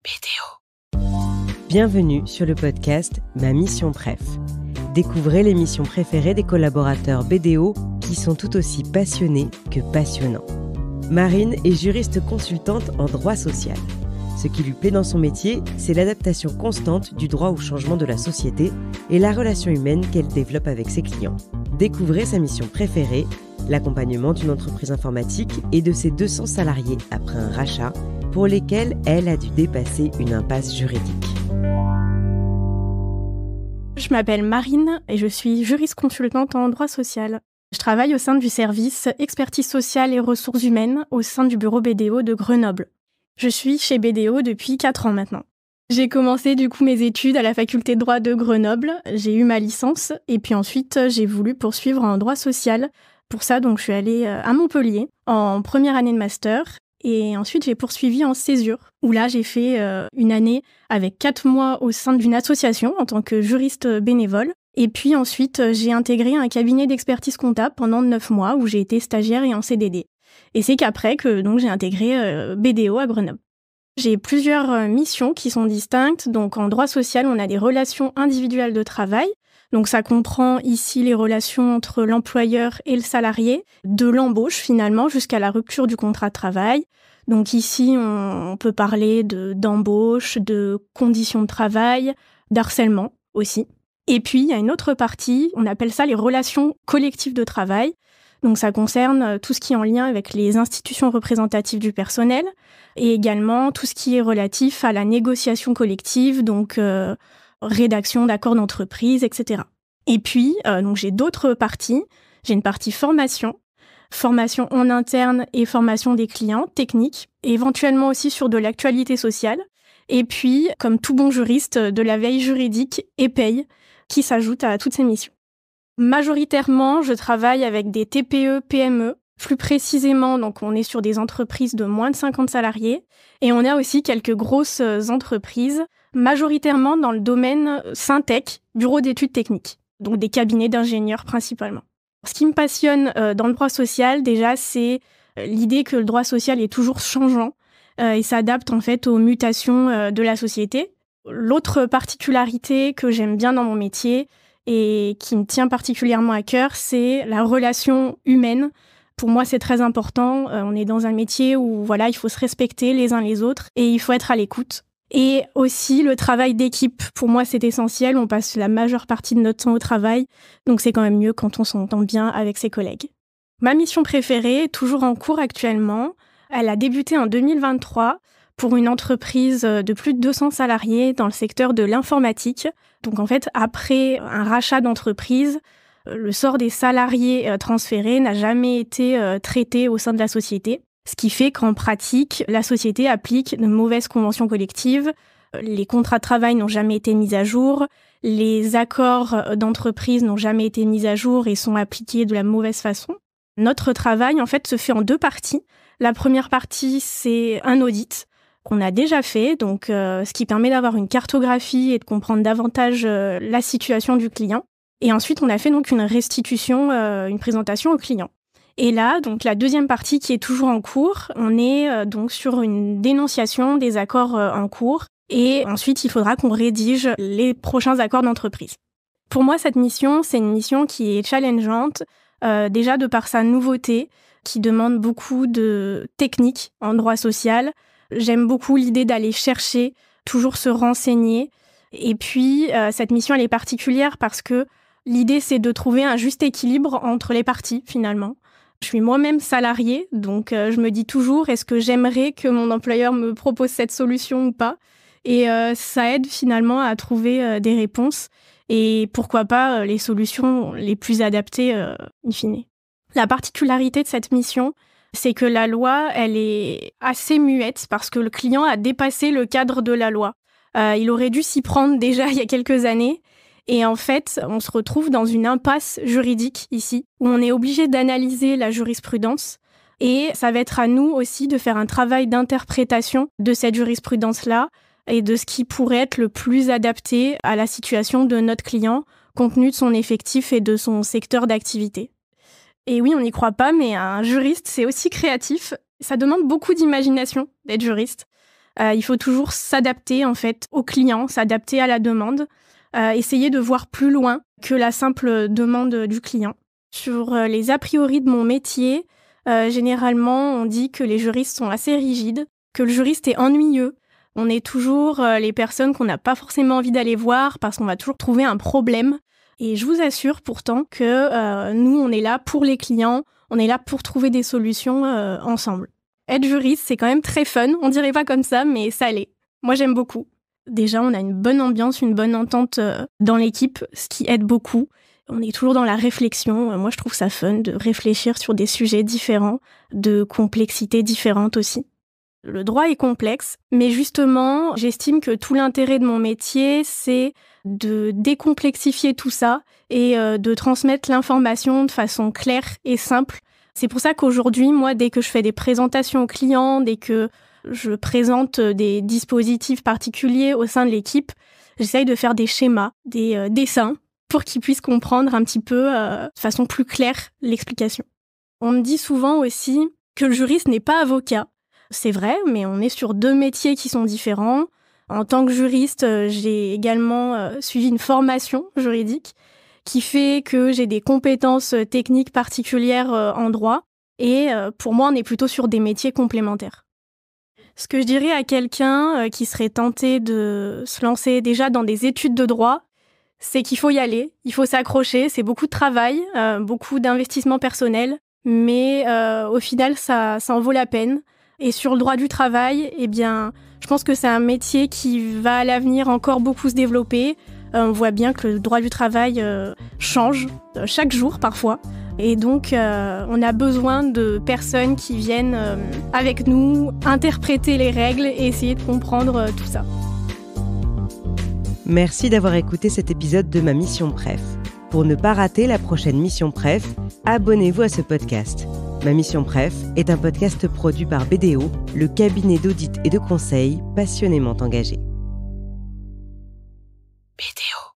BDO. Bienvenue sur le podcast Ma Mission Préf. Découvrez les missions préférées des collaborateurs BDO qui sont tout aussi passionnés que passionnants. Marine est juriste consultante en droit social. Ce qui lui plaît dans son métier, c'est l'adaptation constante du droit au changement de la société et la relation humaine qu'elle développe avec ses clients. Découvrez sa mission préférée, l'accompagnement d'une entreprise informatique et de ses 200 salariés après un rachat pour lesquels elle a dû dépasser une impasse juridique. Je m'appelle Marine et je suis juriste consultante en droit social. Je travaille au sein du service expertise sociale et ressources humaines au sein du bureau BDO de Grenoble. Je suis chez BDO depuis 4 ans maintenant. J'ai commencé mes études à la faculté de droit de Grenoble, j'ai eu ma licence et puis ensuite j'ai voulu poursuivre en droit social. Pour ça, je suis allée à Montpellier en première année de master et ensuite j'ai poursuivi en césure où là j'ai fait une année avec 4 mois au sein d'une association en tant que juriste bénévole. Et puis ensuite j'ai intégré un cabinet d'expertise comptable pendant 9 mois où j'ai été stagiaire et en CDD. Et c'est qu'après que j'ai intégré BDO à Grenoble. J'ai plusieurs missions qui sont distinctes. Donc en droit social, on a des relations individuelles de travail. Donc ça comprend ici les relations entre l'employeur et le salarié, de l'embauche finalement jusqu'à la rupture du contrat de travail. Donc ici, on peut parler d'embauche, de conditions de travail, d'harcèlement aussi. Et puis il y a une autre partie, on appelle ça les relations collectives de travail. Donc ça concerne tout ce qui est en lien avec les institutions représentatives du personnel et également tout ce qui est relatif à la négociation collective, donc rédaction d'accords d'entreprise, etc. Et puis, j'ai d'autres parties. J'ai une partie formation en interne et formation des clients, technique, et éventuellement aussi sur de l'actualité sociale. Et puis, comme tout bon juriste, de la veille juridique et paye qui s'ajoute à toutes ces missions. Majoritairement, je travaille avec des TPE, PME. Plus précisément, on est sur des entreprises de moins de 50 salariés. Et on a aussi quelques grosses entreprises, majoritairement dans le domaine Syntec, bureau d'études techniques. Donc des cabinets d'ingénieurs principalement. Ce qui me passionne dans le droit social, déjà, c'est l'idée que le droit social est toujours changeant et s'adapte en fait aux mutations de la société. L'autre particularité que j'aime bien dans mon métier, et qui me tient particulièrement à cœur, c'est la relation humaine. Pour moi, c'est très important. On est dans un métier où il faut se respecter les uns les autres et il faut être à l'écoute. Et aussi, le travail d'équipe, pour moi, c'est essentiel. On passe la majeure partie de notre temps au travail, donc c'est quand même mieux quand on s'entend bien avec ses collègues. Ma mission préférée, toujours en cours actuellement, elle a débuté en 2023 pour une entreprise de plus de 200 salariés dans le secteur de l'informatique. Donc en fait, après un rachat d'entreprise, le sort des salariés transférés n'a jamais été traité au sein de la société. Ce qui fait qu'en pratique, la société applique de mauvaises conventions collectives, les contrats de travail n'ont jamais été mis à jour, les accords d'entreprise n'ont jamais été mis à jour et sont appliqués de la mauvaise façon. Notre travail, en fait, se fait en 2 parties. La première partie, c'est un audit qu'on a déjà fait, ce qui permet d'avoir une cartographie et de comprendre davantage la situation du client. Et ensuite, on a fait une restitution, une présentation au client. Et là, la deuxième partie qui est toujours en cours, on est sur une dénonciation des accords en cours. Et ensuite, il faudra qu'on rédige les prochains accords d'entreprise. Pour moi, cette mission, c'est une mission qui est challengeante, déjà de par sa nouveauté, qui demande beaucoup de technique en droit social. J'aime beaucoup l'idée d'aller chercher, toujours se renseigner. Et puis, cette mission, elle est particulière parce que l'idée, c'est de trouver un juste équilibre entre les parties, finalement. Je suis moi-même salariée, donc je me dis toujours, est-ce que j'aimerais que mon employeur me propose cette solution ou pas ? Et ça aide finalement à trouver des réponses et pourquoi pas les solutions les plus adaptées in fine. La particularité de cette mission, c'est que la loi, elle est assez muette parce que le client a dépassé le cadre de la loi. Il aurait dû s'y prendre déjà il y a quelques années. Et en fait, on se retrouve dans une impasse juridique ici, où on est obligé d'analyser la jurisprudence. Et ça va être à nous aussi de faire un travail d'interprétation de cette jurisprudence-là et de ce qui pourrait être le plus adapté à la situation de notre client, compte tenu de son effectif et de son secteur d'activité. Et oui, on n'y croit pas, mais un juriste, c'est aussi créatif. Ça demande beaucoup d'imagination d'être juriste. Il faut toujours s'adapter en fait au client, s'adapter à la demande, essayer de voir plus loin que la simple demande du client. Sur les a priori de mon métier, généralement on dit que les juristes sont assez rigides, que le juriste est ennuyeux. On est toujours les personnes qu'on n'a pas forcément envie d'aller voir parce qu'on va toujours trouver un problème. Et je vous assure pourtant que nous, on est là pour les clients, on est là pour trouver des solutions ensemble. Être juriste, c'est quand même très fun. On dirait pas comme ça, mais ça l'est. Moi, j'aime beaucoup. Déjà, on a une bonne ambiance, une bonne entente dans l'équipe, ce qui aide beaucoup. On est toujours dans la réflexion. Moi, je trouve ça fun de réfléchir sur des sujets différents, de complexités différentes aussi. Le droit est complexe, mais justement, j'estime que tout l'intérêt de mon métier, c'est de décomplexifier tout ça et de transmettre l'information de façon claire et simple. C'est pour ça qu'aujourd'hui, moi, dès que je fais des présentations aux clients, dès que je présente des dispositifs particuliers au sein de l'équipe, j'essaye de faire des schémas, des dessins, pour qu'ils puissent comprendre un petit peu de façon plus claire l'explication. On me dit souvent aussi que le juriste n'est pas avocat. C'est vrai, mais on est sur 2 métiers qui sont différents. En tant que juriste, j'ai également suivi une formation juridique qui fait que j'ai des compétences techniques particulières en droit. Et pour moi, on est plutôt sur des métiers complémentaires. Ce que je dirais à quelqu'un qui serait tenté de se lancer déjà dans des études de droit, c'est qu'il faut y aller, il faut s'accrocher, c'est beaucoup de travail, beaucoup d'investissement personnel, mais au final, ça en vaut la peine. Et sur le droit du travail, eh bien, je pense que c'est un métier qui va à l'avenir encore beaucoup se développer. On voit bien que le droit du travail change chaque jour parfois. Et donc, on a besoin de personnes qui viennent avec nous interpréter les règles et essayer de comprendre tout ça. Merci d'avoir écouté cet épisode de Ma Mission Préf. Pour ne pas rater la prochaine Mission Préf, abonnez-vous à ce podcast. Ma Mission Préf est un podcast produit par BDO, le cabinet d'audit et de conseil passionnément engagé. BDO.